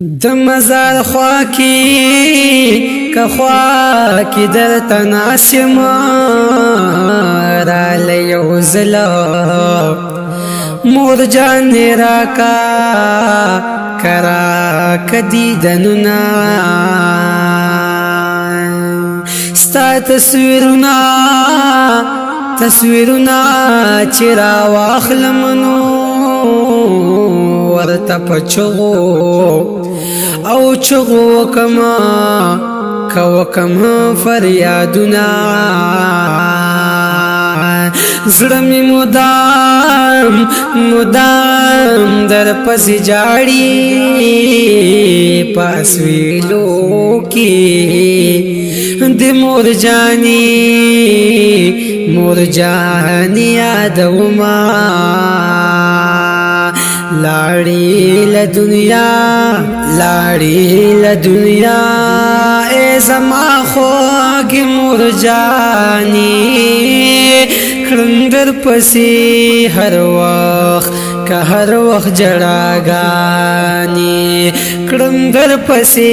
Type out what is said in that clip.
د مزار خوا کی که خوا کی در تناسم را لیو زلا مور جان راکا کرا کدی دنونا ستا تصویرنا چرا واخلمنو ورطا پچغو او چغو کما فریادنا زړمی مدام در پس جاڑی پاس ویلو کی دی مور جانی یادو ما لاڑی لدنیا اے زما خوږ مور جانی کړندر پسی هر وخت جړاګانی کړندر پسی